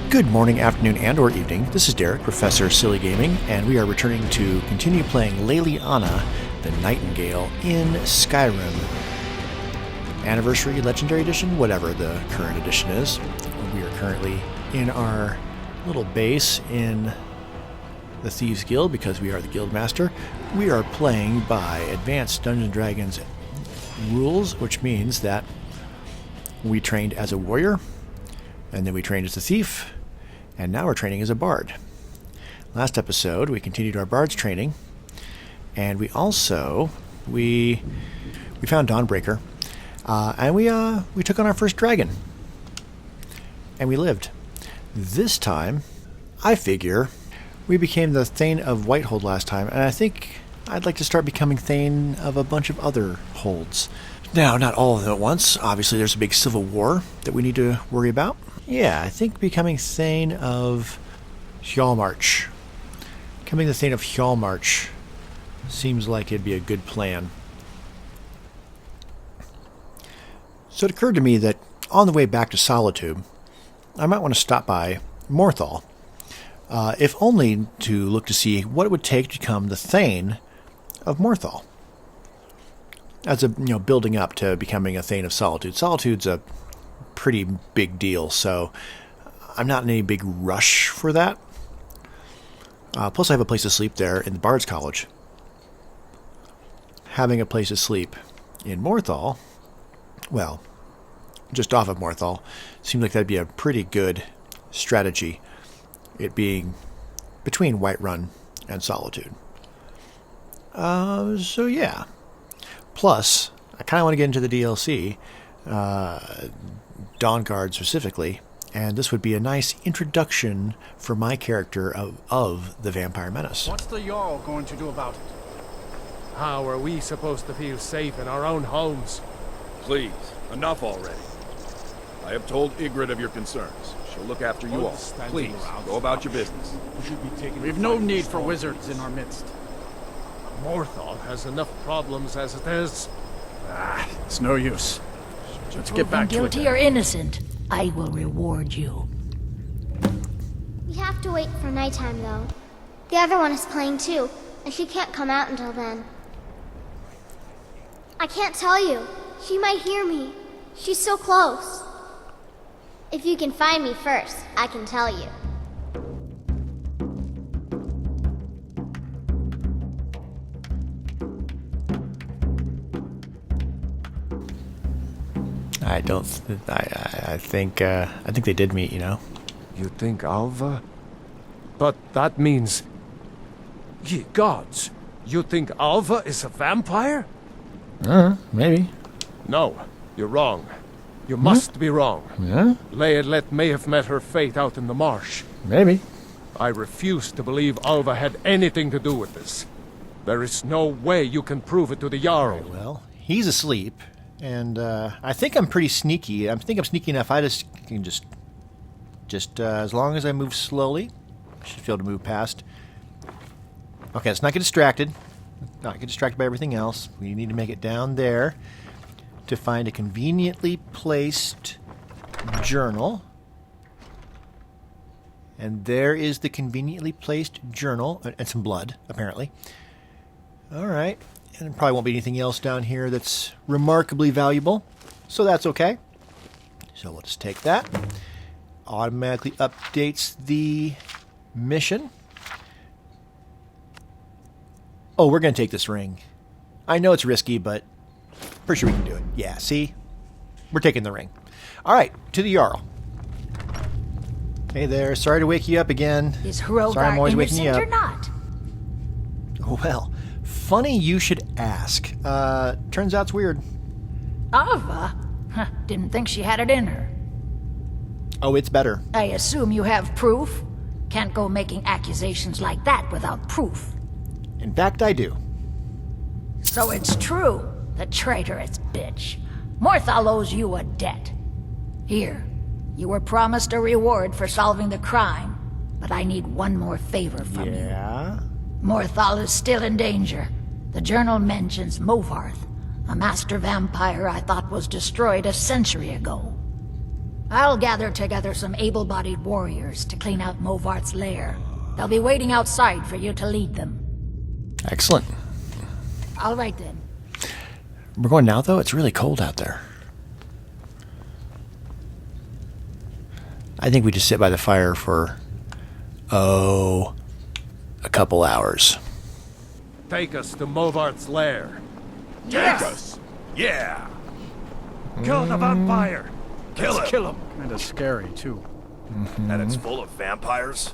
Good morning, afternoon, and or evening. This is Derek, Professor Silly Gaming, and we are returning to continue playing Leliana, the Nightingale, in Skyrim. Anniversary, Legendary Edition, whatever the current edition is. We are currently in our little base in the Thieves Guild because we are the Guild Master. We are playing by Advanced Dungeons & Dragons rules, which means that we trained as a warrior, and then we trained as a thief, and now we're training as a bard. Last episode, we continued our bard's training, and we also we found Dawnbreaker, and we took on our first dragon, and we lived. This time, I figure we became the Thane of Whitehold last time, and I think I'd like to start becoming Thane of a bunch of other holds. Now, not all of them at once. Obviously, there's a big civil war that we need to worry about. Yeah, I think becoming Thane of Hjalmarch. Becoming the Thane of Hjalmarch seems like it'd be a good plan. So it occurred to me that on the way back to Solitude, I might want to stop by Morthal, if only to look to see what it would take to become the Thane of Morthal. As a building up to becoming a Thane of Solitude. Solitude's a pretty big deal, so I'm not in any big rush for that. Plus, I have a place to sleep there in the Bards College. Having a place to sleep in Morthal, well, just off of Morthal, seems like that'd be a pretty good strategy. It being between Whiterun and Solitude. So yeah. Plus, I kind of want to get into the DLC, Dawnguard specifically, and this would be a nice introduction for my character of the Vampire Menace. What's the Jarl going to do about it? How are we supposed to feel safe in our own homes? Please, enough already. I have told Ygritte of your concerns. She'll look after you all. Please, go about your business. We've no need for wizards in our midst. Morthal has enough problems as it is. It's no use. Let's get back to it. Guilty or innocent, I will reward you. We have to wait for nighttime, though. The other one is playing too, and she can't come out until then. I can't tell you. She might hear me. She's so close. If you can find me first, I can tell you. I think they did meet, You think Alva? But that means... Ye gods! You think Alva is a vampire? Maybe. No, you're wrong. You must be wrong. Yeah? Laedlet may have met her fate out in the marsh. Maybe. I refuse to believe Alva had anything to do with this. There is no way you can prove it to the Jarl. Well, he's asleep. And I think I'm pretty sneaky. I think I'm sneaky enough. I can just as long as I move slowly, I should be able to move past. Okay, let's not get distracted. Not get distracted by everything else. We need to make it down there to find a conveniently placed journal. And there is the conveniently placed journal and some blood, apparently. All right. And there probably won't be anything else down here that's remarkably valuable. So that's okay. So we'll just take that. Automatically updates the mission. Oh, we're going to take this ring. I know it's risky, but pretty sure we can do it. Yeah, see? We're taking the ring. All right, to the Jarl. Hey there, sorry to wake you up again. Is Sorry, I'm Hrothgar always waking you innocent up. or not? Well, funny you should ask. Turns out it's weird. Alva? Didn't think she had it in her. Oh, it's better. I assume you have proof? Can't go making accusations like that without proof. In fact, I do. So it's true, the traitorous bitch. Morthal owes you a debt. Here, you were promised a reward for solving the crime, but I need one more favor from you. Yeah? Morthal is still in danger. The journal mentions Movarth, a master vampire I thought was destroyed a century ago. I'll gather together some able-bodied warriors to clean out Movart's lair. They'll be waiting outside for you to lead them. Excellent. All right then. We're going now, though? It's really cold out there. I think we just sit by the fire for, a couple hours. Take us to Movart's lair. Take us! Yeah! Kill the vampire. Kill him! Kill him. Kinda scary, too. And it's full of vampires?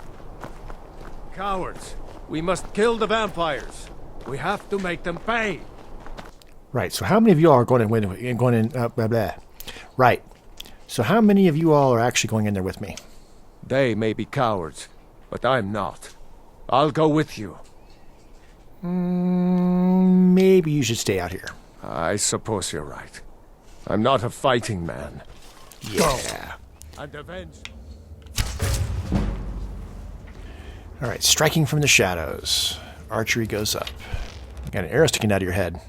Cowards. We must kill the vampires. We have to make them pay. Right, so how many of you all are going in, blah, blah. Right. So how many of you all are actually going in there with me? They may be cowards, but I'm not. I'll go with you. Maybe you should stay out here. I suppose you're right. I'm not a fighting man. Yeah. And avenge. All right, striking from the shadows. Archery goes up. Got an arrow sticking out of your head.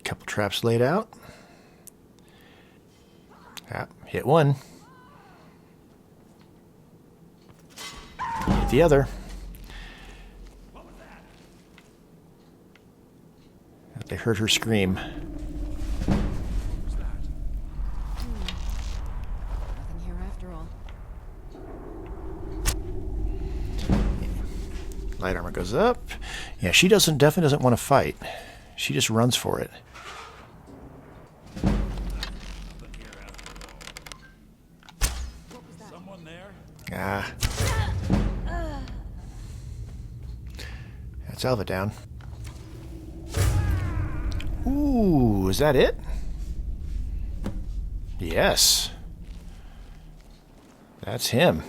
Couple traps laid out. Ah, hit one. Hit the other. They heard her scream. Nothing here after all. Light armor goes up. Yeah, she definitely doesn't want to fight. She just runs for it. Someone there? Ah. That's Alva down. Ooh, is that it? Yes. That's him.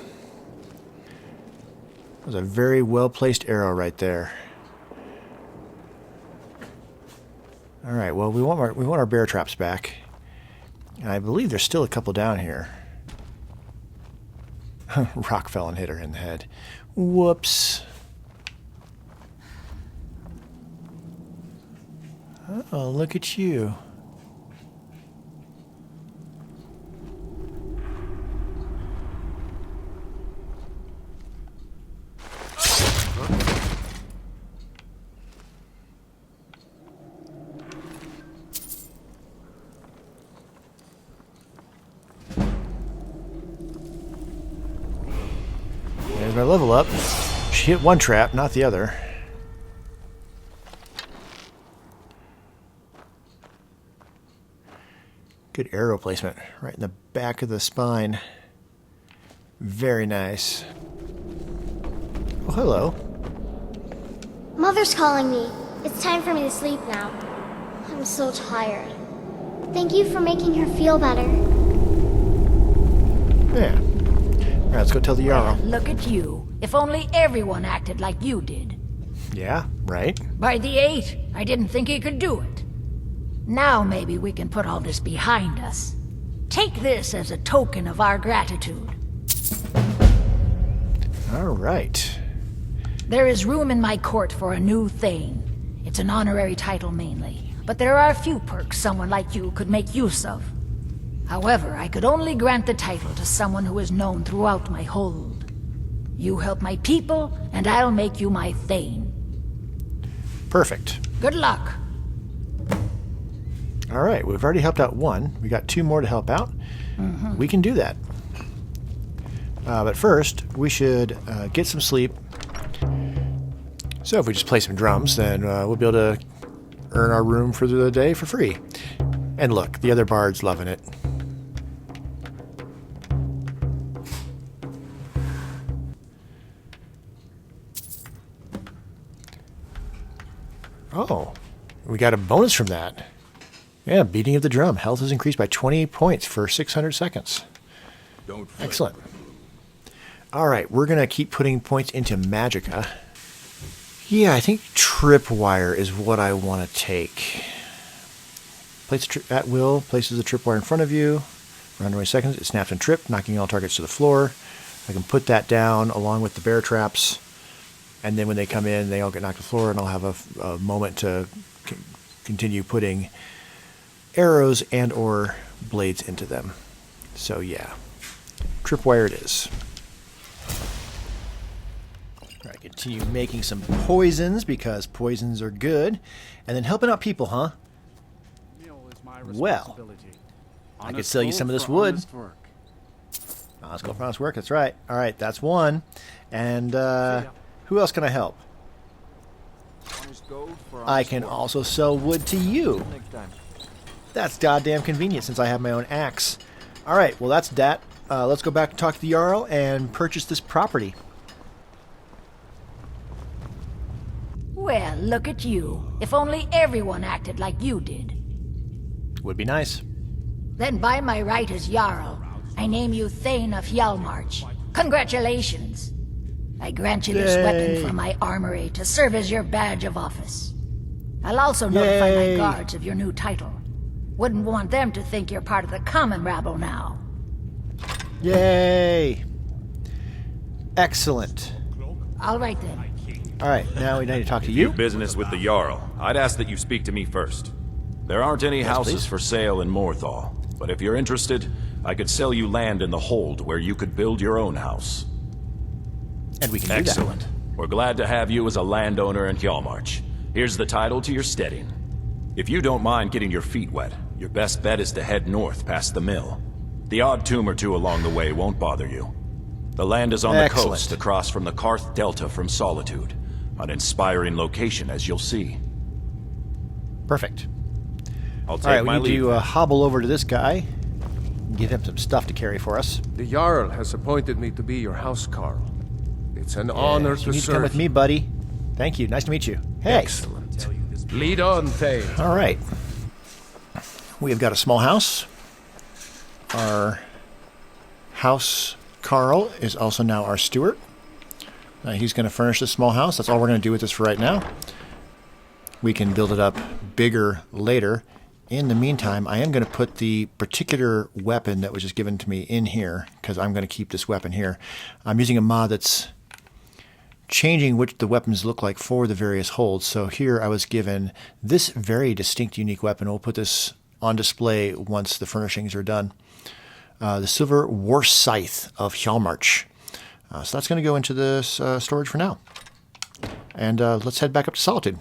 That was a very well-placed arrow right there. All right, well, we want our bear traps back. And I believe there's still a couple down here. Rock fell and hit her in the head. Whoops. Oh, look at you. There's my level up. She hit one trap, not the other. Good arrow placement, right in the back of the spine. Very nice. Oh, hello. Mother's calling me. It's time for me to sleep now. I'm so tired. Thank you for making her feel better. Yeah. All right, let's go tell the Jarl. Look at you. If only everyone acted like you did. Yeah, right? By the 8, I didn't think he could do it. Now maybe we can put all this behind us. Take this as a token of our gratitude. All right. There is room in my court for a new thane. It's an honorary title mainly, but there are a few perks someone like you could make use of. However, I could only grant the title to someone who is known throughout my hold. You help my people, and I'll make you my thane. Perfect. Good luck. All right, we've already helped out one. We got 2 more to help out. We can do that. But first, we should get some sleep. So if we just play some drums, then we'll be able to earn our room for the day for free. And look, the other bard's loving it. Oh, we got a bonus from that. Yeah, beating of the drum. Health is increased by 20 points for 600 seconds. Don't fret. Excellent. All right, we're going to keep putting points into Magicka. Yeah, I think Tripwire is what I want to take. Place at will, places the tripwire in front of you. For 120 seconds, it snaps and trip, knocking all targets to the floor. I can put that down along with the bear traps. And then when they come in, they all get knocked to the floor, and I'll have a moment to continue putting arrows and or blades into them. So yeah, tripwire it is. All right, continue making some poisons because poisons are good. And then helping out people, huh? Well, I could sell you some of this wood. Honest gold for honest work, that's right. All right, that's one. And who else can I help? I can also sell wood to you. That's goddamn convenient since I have my own axe. All right, well, that's that. Let's go back and talk to the Jarl and purchase this property. Well, look at you. If only everyone acted like you did. Would be nice. Then by my right as Jarl, I name you Thane of Hjalmarch. Congratulations. I grant you this weapon from my armory to serve as your badge of office. I'll also notify my guards of your new title. Wouldn't want them to think you're part of the common rabble now. Yay! Excellent. All right then. All right, now we need to talk to You you. business with the Jarl. I'd ask that you speak to me first. There aren't any houses please. for sale in Morthal, but if you're interested, I could sell you land in the Hold where you could build your own house. And we can do Excellent. We're glad to have you as a landowner in Hjalmarch. Here's the title to your steading. If you don't mind getting your feet wet, your best bet is to head north past the mill. The odd tomb or two along the way won't bother you. The land is on the coast across from the Karth Delta from Solitude. An inspiring location, as you'll see. that. Perfect. I'll All take right, we my need leave. to hobble over to this guy. Give him some stuff to carry for us. The Jarl has appointed me to be your housecarl. It's an honor You to need to come serve. with me, buddy. Thank you. Nice to meet you. Hey. Excellent. Lead on, Thane. All right. We have got a small house. Our house Carl is also now our steward. He's going to furnish this small house. That's all we're going to do with this for right now. We can build it up bigger later. In the meantime, I am going to put the particular weapon that was just given to me in here because I'm going to keep this weapon here. I'm using a mod that's changing which the weapons look like for the various holds. So here I was given this very distinct, unique weapon. We'll put this on display once the furnishings are done. The Silver War Scythe of Hjalmarch. So that's going to go into this storage for now. And let's head back up to Solitude.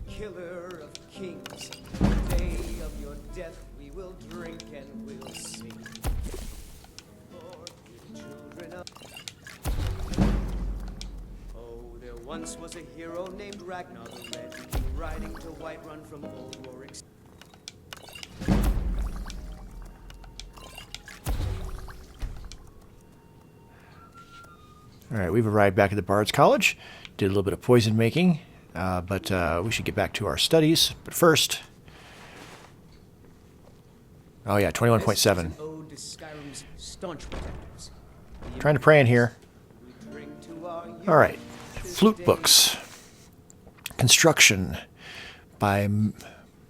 Killer of kings, day of your death we will drink and we'll sing. For you children of... Oh, there once was a hero named Ragnar the Red, king riding to Whiterun from old Warwick's. All right, we've arrived back at the Bards College. Did a little bit of poison making. But we should get back to our studies. But first... Oh yeah, 21.7. Ode to Skyrim's staunch protectors. Trying to pray in here. We drink to our youth. All right. Flute books. Construction by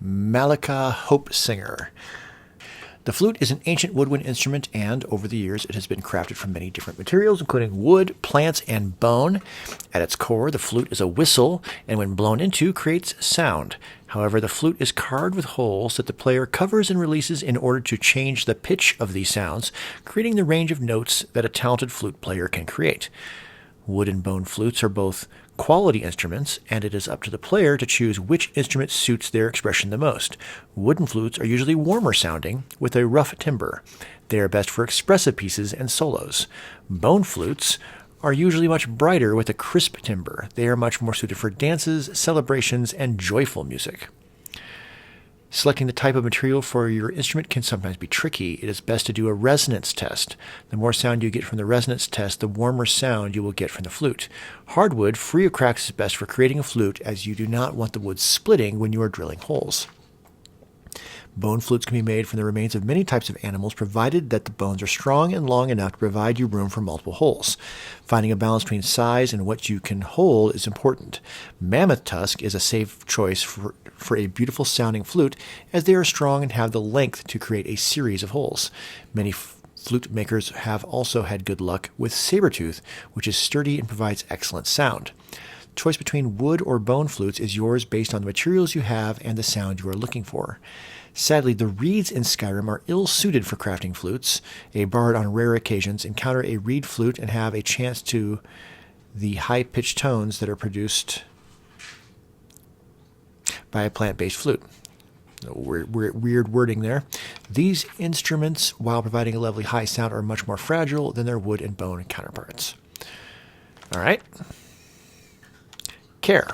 Malika Hope Singer. The flute is an ancient woodwind instrument, and over the years it has been crafted from many different materials, including wood, plants, and bone. At its core, the flute is a whistle, and when blown into, creates sound. However, the flute is carved with holes that the player covers and releases in order to change the pitch of these sounds, creating the range of notes that a talented flute player can create. Wood and bone flutes are both quality instruments, and it is up to the player to choose which instrument suits their expression the most. Wooden flutes are usually warmer sounding, with a rough timbre. They are best for expressive pieces and solos. Bone flutes are usually much brighter with a crisp timbre. They are much more suited for dances, celebrations, and joyful music. Selecting the type of material for your instrument can sometimes be tricky. It is best to do a resonance test. The more sound you get from the resonance test, the warmer sound you will get from the flute. Hardwood, free of cracks, is best for creating a flute, as you do not want the wood splitting when you are drilling holes. Bone flutes can be made from the remains of many types of animals, provided that the bones are strong and long enough to provide you room for multiple holes. Finding a balance between size and what you can hold is important. Mammoth tusk is a safe choice for a beautiful sounding flute, as they are strong and have the length to create a series of holes. Many flute makers have also had good luck with sabertooth, which is sturdy and provides excellent sound. Choice between wood or bone flutes is yours based on the materials you have and the sound you are looking for. Sadly, the reeds in Skyrim are ill-suited for crafting flutes. A bard on rare occasions encounter a reed flute and have a chance to the high-pitched tones that are produced by a plant-based flute. Weird wording there. These instruments, while providing a lovely high sound, are much more fragile than their wood and bone counterparts. All right. Care.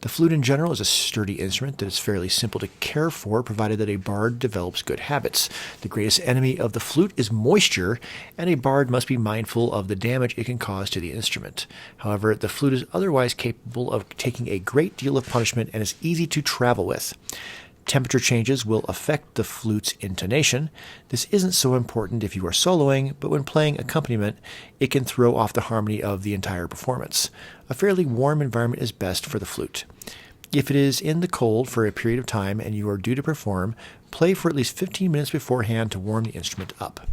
The flute in general is a sturdy instrument that is fairly simple to care for, provided that a bard develops good habits. The greatest enemy of the flute is moisture, and a bard must be mindful of the damage it can cause to the instrument. However, the flute is otherwise capable of taking a great deal of punishment and is easy to travel with. Temperature changes will affect the flute's intonation. This isn't so important if you are soloing, but when playing accompaniment, it can throw off the harmony of the entire performance. A fairly warm environment is best for the flute. If it is in the cold for a period of time and you are due to perform, play for at least 15 minutes beforehand to warm the instrument up.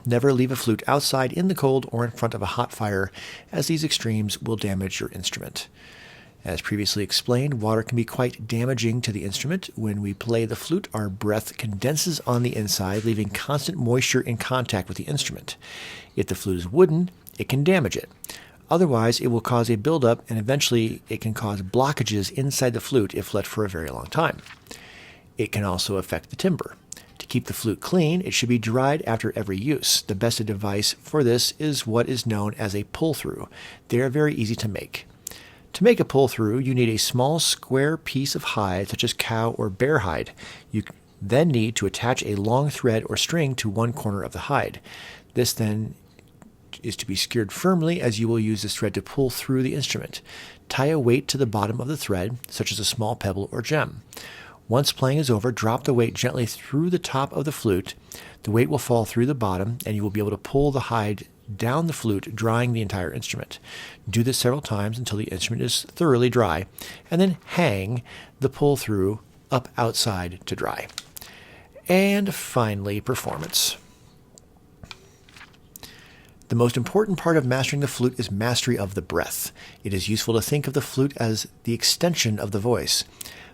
Never leave a flute outside in the cold or in front of a hot fire, as these extremes will damage your instrument. As previously explained, water can be quite damaging to the instrument. When we play the flute, our breath condenses on the inside, leaving constant moisture in contact with the instrument. If the flute is wooden, it can damage it. Otherwise, it will cause a buildup, and eventually it can cause blockages inside the flute if left for a very long time. It can also affect the timbre. To keep the flute clean, it should be dried after every use. The best device for this is what is known as a pull-through. They are very easy to make. To make a pull-through, you need a small square piece of hide, such as cow or bear hide. You then need to attach a long thread or string to one corner of the hide. This then is to be secured firmly, as you will use this thread to pull through the instrument. Tie a weight to the bottom of the thread, such as a small pebble or gem. Once playing is over, drop the weight gently through the top of the flute. The weight will fall through the bottom, and you will be able to pull the hide down the flute, drying the entire instrument. Do this several times until the instrument is thoroughly dry, and then hang the pull-through up outside to dry. And finally, performance. The most important part of mastering the flute is mastery of the breath. It is useful to think of the flute as the extension of the voice.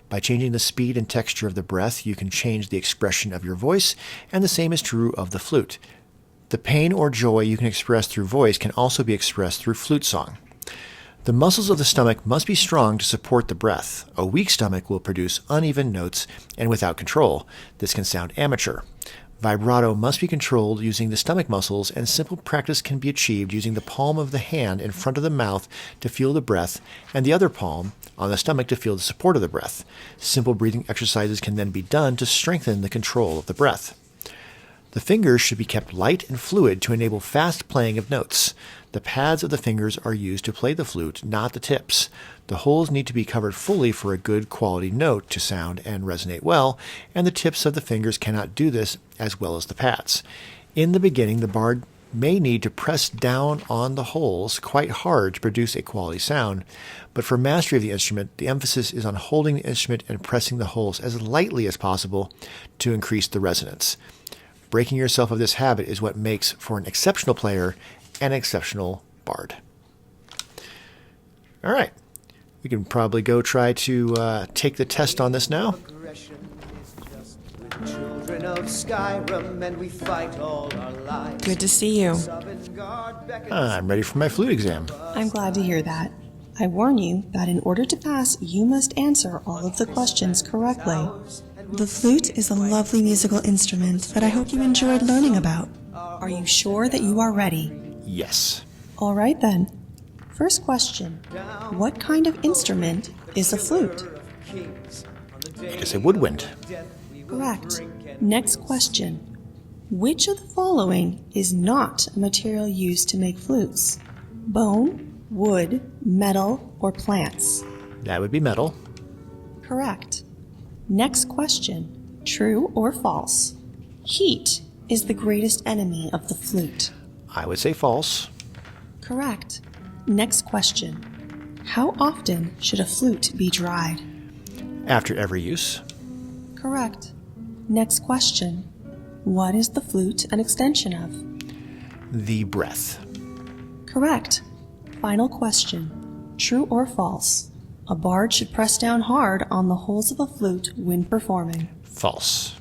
By changing the speed and texture of the breath, you can change the expression of your voice, and the same is true of the flute. The pain or joy you can express through voice can also be expressed through flute song. The muscles of the stomach must be strong to support the breath. A weak stomach will produce uneven notes, and without control, this can sound amateur. Vibrato must be controlled using the stomach muscles, and simple practice can be achieved using the palm of the hand in front of the mouth to feel the breath, and the other palm on the stomach to feel the support of the breath. Simple breathing exercises can then be done to strengthen the control of the breath. The fingers should be kept light and fluid to enable fast playing of notes. The pads of the fingers are used to play the flute, not the tips. The holes need to be covered fully for a good quality note to sound and resonate well, and the tips of the fingers cannot do this as well as the pads. In the beginning, the bard may need to press down on the holes quite hard to produce a quality sound, but for mastery of the instrument, the emphasis is on holding the instrument and pressing the holes as lightly as possible to increase the resonance. Breaking yourself of this habit is what makes for an exceptional player and an exceptional bard. All right. We can probably go try to take the test on this now. Children of Skyrim, and we fight all our lives. Good to see you. I'm ready for my flute exam. I'm glad to hear that. I warn you that in order to pass, you must answer all of the questions correctly. The flute is a lovely musical instrument that I hope you enjoyed learning about. Are you sure that you are ready? Yes. All right then. First question. What kind of instrument is a flute? It is a woodwind. Correct. Next question. Which of the following is not a material used to make flutes? Bone, wood, metal, or plants? That would be metal. Correct. Next question. True or false? Heat is the greatest enemy of the flute. I would say false. Correct. Next question. How often should a flute be dried? After every use. Correct. Next question. What is the flute an extension of? The breath. Correct. Final question. True or false? A bard should press down hard on the holes of a flute when performing. False.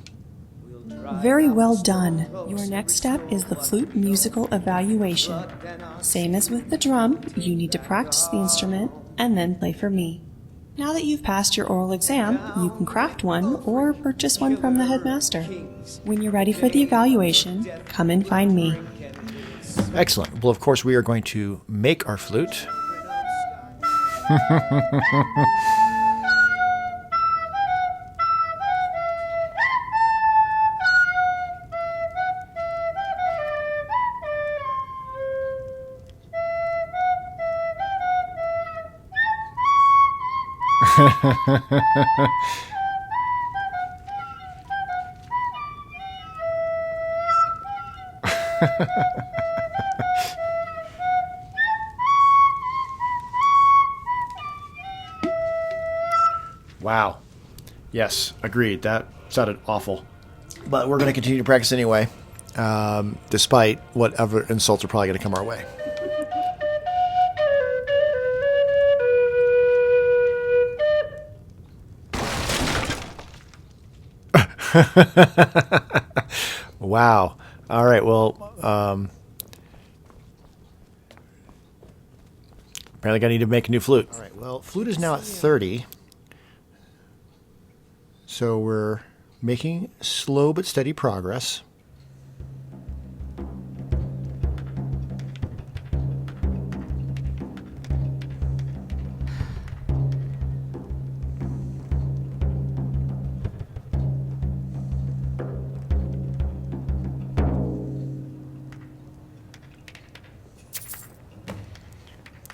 Very well done. Your next step is the flute musical evaluation. Same as with the drum, you need to practice the instrument and then play for me. Now that you've passed your oral exam, you can craft one or purchase one from the headmaster. When you're ready for the evaluation, come and find me. Excellent. Well, of course, we are going to make our flute. Wow. Yes, agreed. That sounded awful. But we're going to continue to practice anyway, despite whatever insults are probably going to come our way. Wow. All right, well, apparently I need to make a new flute. All right, well, flute is now at 30. So we're making slow but steady progress.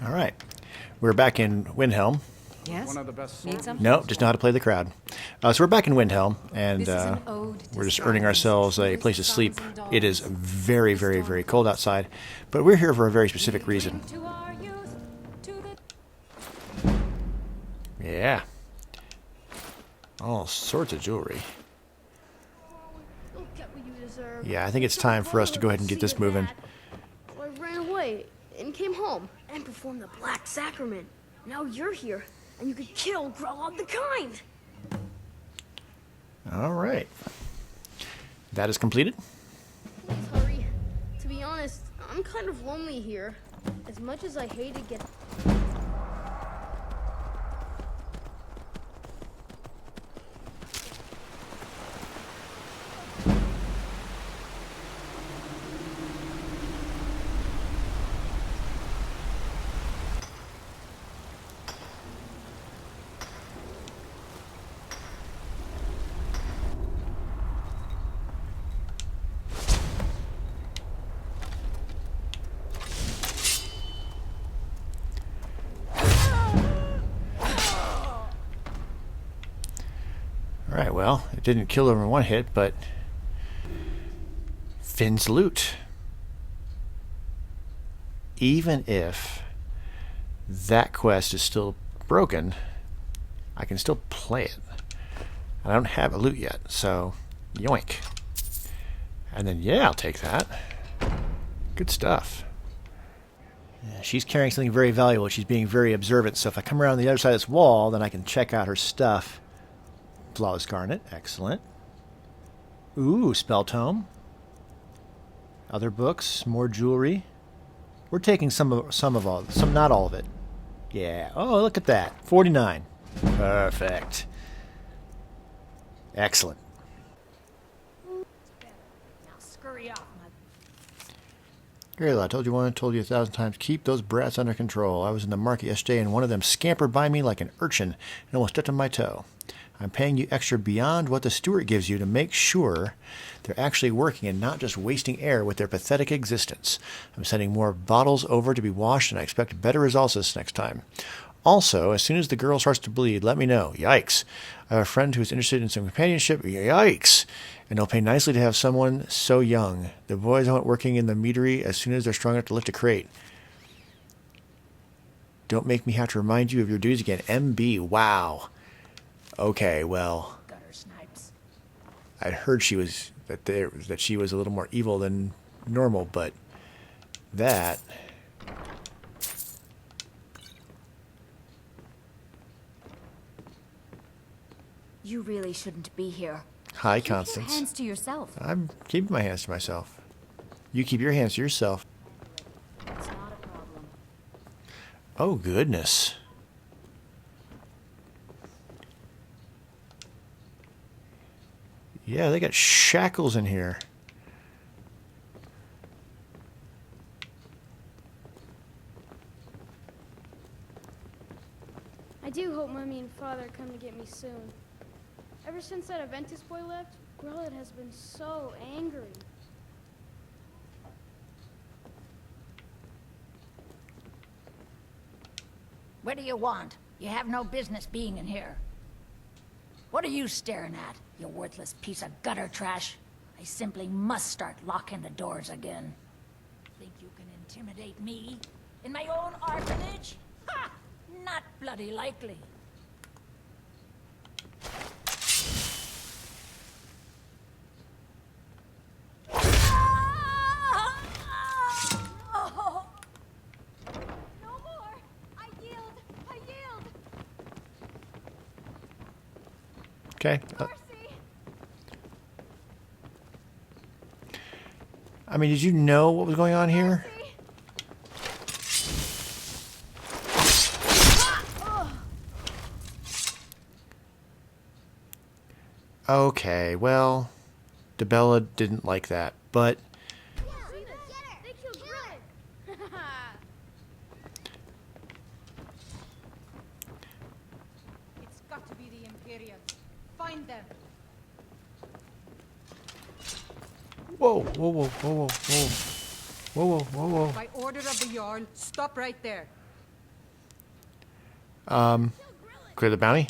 All right, we're back in Windhelm. Yes? One of the best Need some? No, just know how to play the crowd. So we're back in Windhelm, and This is an ode to we're just Skyrim. earning ourselves a place to sleep. It is very, very, very cold outside, but we're here for a very specific reason. To our youth, to the... Yeah. All sorts of jewelry. You'll get what you deserve. Yeah, I think it's time for us to go ahead and get this moving. Well, I ran away and came home and performed the Black Sacrament. Now you're here, and you could kill Grelod the Kind. All right. That is completed. Please hurry. To be honest, I'm kind of lonely here. As much as I hate to get... All right, well, it didn't kill him in one hit, but Finn's loot. Even if that quest is still broken, I can still play it. I don't have a loot yet, so yoink. And then, yeah, I'll take that. Good stuff. Yeah, she's carrying something very valuable. She's being very observant, so if I come around the other side of this wall, then I can check out her stuff. Flawless Garnet, excellent. Ooh, spell tome. Other books, more jewelry. We're taking some, not all of it. Yeah. Oh, look at that. 49. Perfect. Excellent. Now scurry off, my... Grayla, I told you 1,000 times, keep those brats under control. I was in the market yesterday and one of them scampered by me like an urchin and almost stepped on my toe. I'm paying you extra beyond what the steward gives you to make sure they're actually working and not just wasting air with their pathetic existence. I'm sending more bottles over to be washed, and I expect better results this next time. Also, as soon as the girl starts to bleed, let me know. Yikes. I have a friend who is interested in some companionship. Yikes. And they'll pay nicely to have someone so young. The boys I want working in the meadery as soon as they're strong enough to lift a crate. Don't make me have to remind you of your duties again. MB, wow. Okay, well, Gutter snipes. I'd heard she was that she was a little more evil than normal, but that... You really shouldn't be here. Hi, Keep your Constance. hands to yourself. I'm keeping my hands to myself. You keep your hands to yourself. It's not a problem. Oh, goodness. Yeah, they got shackles in here. I do hope Mommy and Father come to get me soon. Ever since that Aventus boy left, Grelad has been so angry. What do you want? You have no business being in here. What are you staring at, you worthless piece of gutter trash? I simply must start locking the doors again. Think you can intimidate me? In my own orphanage? Ha! Not bloody likely. No more! I yield! I yield! Okay. Mercy! I mean, did you know what was going on here? Okay, well, DeBella didn't like that, but... They killed Grelad! It's got to be the Imperials. Find them. Whoa, whoa, whoa, whoa, whoa, whoa. Whoa, whoa, whoa, whoa. By order of the Jarl, stop right there. Clear the bounty?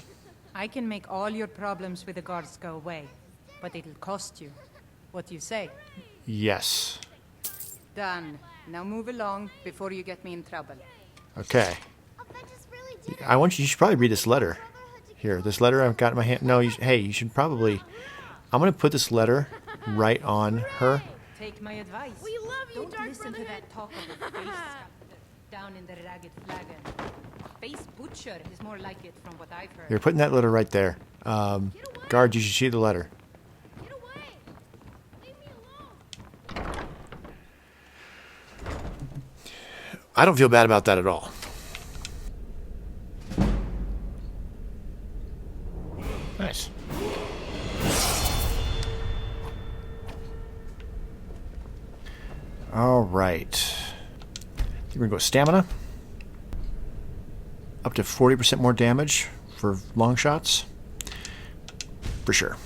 I can make all your problems with the guards go away, but it'll cost you. What do you say? Yes. Done. Now move along before you get me in trouble. Okay. Aventus really did it. I want you should probably read this letter. Here, this letter I've got in my hand. No, hey, you should probably... I'm going to put this letter right on her. Take my advice. We love you, Don't Dark listen to Brotherhood. that talk of a face sculptor down in the ragged flagon. Face butcher is more like it from what I've heard. You're putting that letter right there. Guard, you should see the letter. Get away! Leave me alone! I don't feel bad about that at all. Nice. All right. I think we're going to go stamina. Up to 40% more damage for long shots. For sure.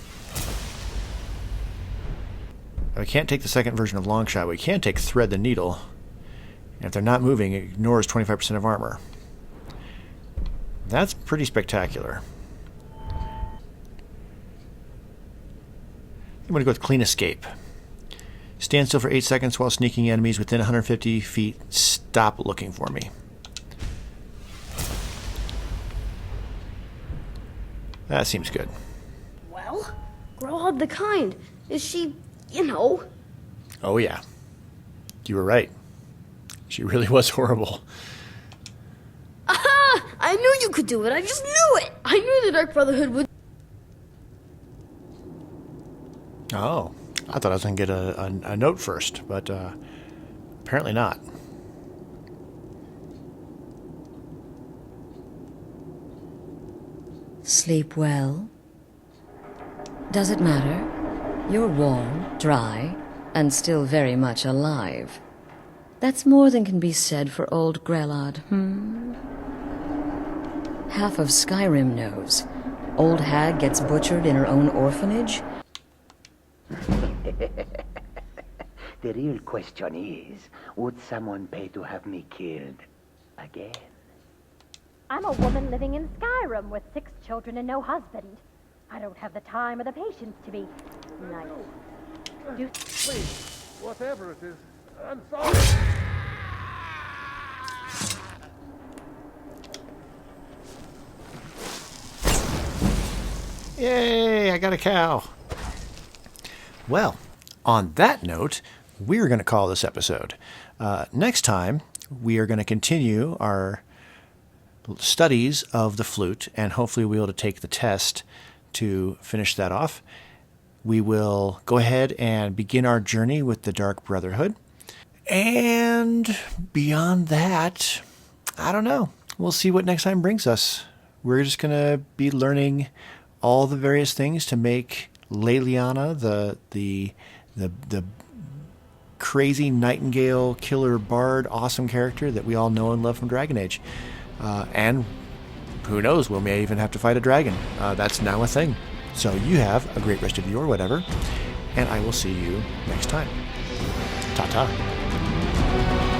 Now, we can't take the second version of long shot. We can take thread the needle. And if they're not moving, it ignores 25% of armor. That's pretty spectacular. I'm going to go with clean escape. Stand still for 8 seconds while sneaking enemies within 150 feet. Stop looking for me. That seems good. Well, Grelad the Kind. Is she, you know? Oh yeah. You were right. She really was horrible. Aha! I knew you could do it. I just knew it. I knew the Dark Brotherhood would. Oh. I thought I was going to get a note first, but apparently not. Sleep well? Does it matter? You're warm, dry, and still very much alive. That's more than can be said for old Grelad, Half of Skyrim knows. Old hag gets butchered in her own orphanage. The real question is, would someone pay to have me killed again? I'm a woman living in Skyrim with 6 children and no husband. I don't have the time or the patience to be nice. Please, whatever it is, I'm sorry. Yay, I got a cow. Well, on that note, we're going to call this episode. Next time, we are going to continue our studies of the flute, and hopefully we'll be able to take the test to finish that off. We will go ahead and begin our journey with the Dark Brotherhood. And beyond that, I don't know. We'll see what next time brings us. We're just going to be learning all the various things to make Leliana the crazy nightingale killer bard awesome character that we all know and love from Dragon Age. And who knows, we may even have to fight a dragon. That's now a thing. So you have a great rest of your whatever, and I will see you next time. Ta-ta.